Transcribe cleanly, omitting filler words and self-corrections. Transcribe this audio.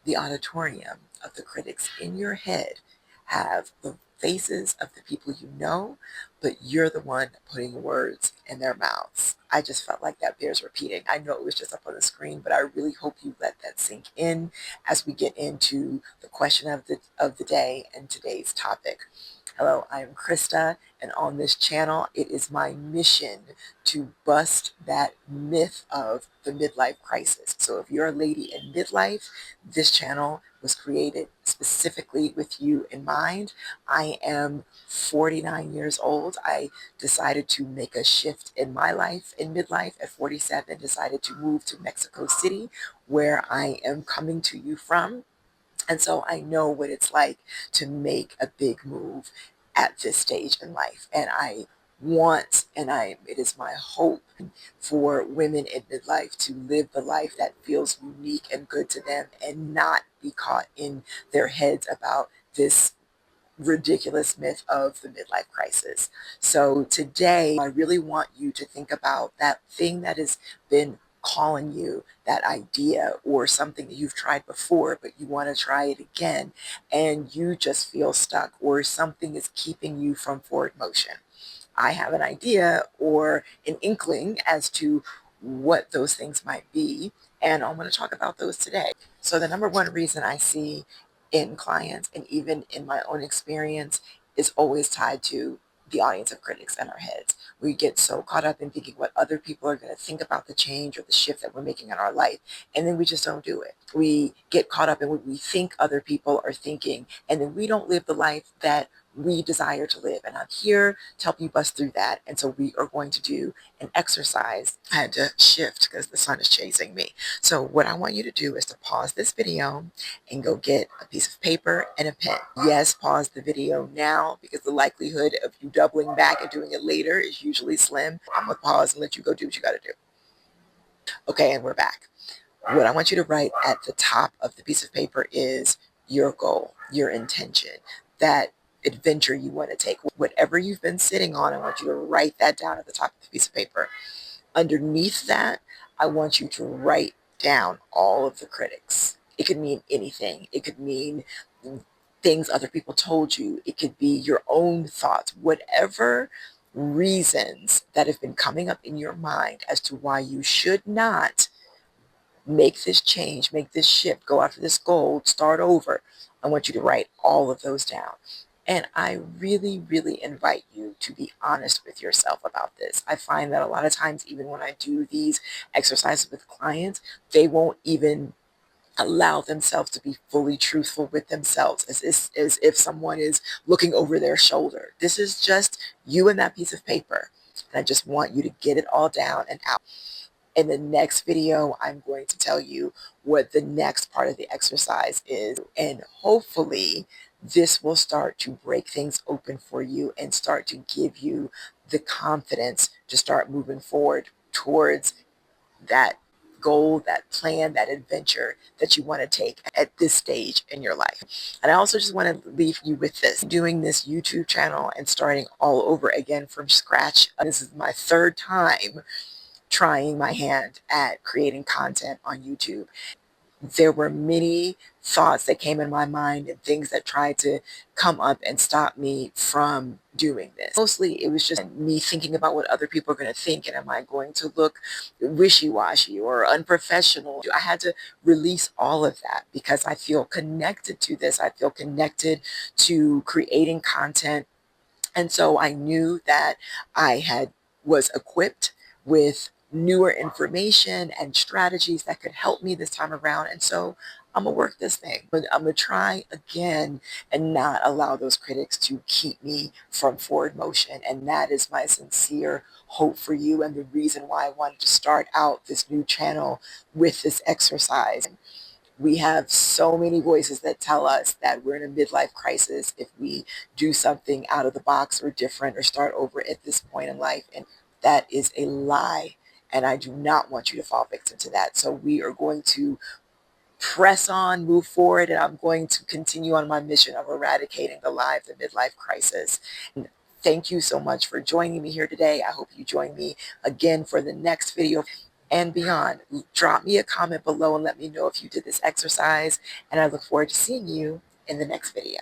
the auditorium of the critics in your head have the faces of the people you know, but you're the one putting words in their mouths. I just felt like that bears repeating. I know it was just up on the screen, but I really hope you let that sink in as we get into the question of the day and today's topic. Hello, I am Krista, and on this channel, it is my mission to bust that myth of the midlife crisis. So if you're a lady in midlife, this channel was created specifically with you in mind. I am 49 years old. I decided to make a shift in my life in midlife at 47, decided to move to Mexico City, where I am coming to you from. And so I know what it's like to make a big move at this stage in life. And I want, it is my hope for women in midlife to live the life that feels unique and good to them and not be caught in their heads about this ridiculous myth of the midlife crisis. So today, I really want you to think about that thing that has been calling you, that idea or something that you've tried before, but you want to try it again, and you just feel stuck, or something is keeping you from forward motion. I have an idea or an inkling as to what those things might be, and I'm going to talk about those today. So the number one reason I see in clients and even in my own experience is always tied to the audience of critics in our heads. We get so caught up in thinking what other people are going to think about the change or the shift that we're making in our life, and then we just don't do it. We get caught up in what we think other people are thinking, and then we don't live the life that we desire to live. And I'm here to help you bust through that. And so we are going to do an exercise. I had to shift because the sun is chasing me. So what I want you to do is to pause this video and go get a piece of paper and a pen. Yes, pause the video now because the likelihood of you doubling back and doing it later is usually slim. I'm going to pause and let you go do what you got to do. Okay, and we're back. What I want you to write at the top of the piece of paper is your goal, your intention, that adventure you want to take. Whatever you've been sitting on, I want you to write that down at the top of the piece of paper. Underneath that, I want you to write down all of the critics. It could mean anything. It could mean things other people told you. It could be your own thoughts, whatever reasons that have been coming up in your mind as to why you should not make this change, make this shift, go after this goal, start over. I want you to write all of those down. And I really, really invite you to be honest with yourself about this. I find that a lot of times, even when I do these exercises with clients, they won't even allow themselves to be fully truthful with themselves, as if someone is looking over their shoulder. This is just you and that piece of paper. And I just want you to get it all down and out. In the next video, I'm going to tell you what the next part of the exercise is. And hopefully this will start to break things open for you and start to give you the confidence to start moving forward towards that goal, that plan, that adventure that you want to take at this stage in your life. And I also just want to leave you with this. Doing this YouTube channel and starting all over again from scratch. This is my third time trying my hand at creating content on YouTube. There were many thoughts that came in my mind and things that tried to come up and stop me from doing this. Mostly it was just me thinking about what other people are going to think, and am I going to look wishy-washy or unprofessional? I had to release all of that because I feel connected to this. I feel connected to creating content. And so I knew that was equipped with newer information and strategies that could help me this time around. And so I'm gonna work this thing, but I'm gonna try again and not allow those critics to keep me from forward motion. And that is my sincere hope for you, and the reason why I wanted to start out this new channel with this exercise. We have so many voices that tell us that we're in a midlife crisis if we do something out of the box or different or start over at this point in life. And that is a lie. And I do not want you to fall victim to that. So we are going to press on, move forward, and I'm going to continue on my mission of eradicating the lie of the midlife crisis. And thank you so much for joining me here today. I hope you join me again for the next video. and beyond. Drop me a comment below and let me know if you did this exercise, and I look forward to seeing you in the next video.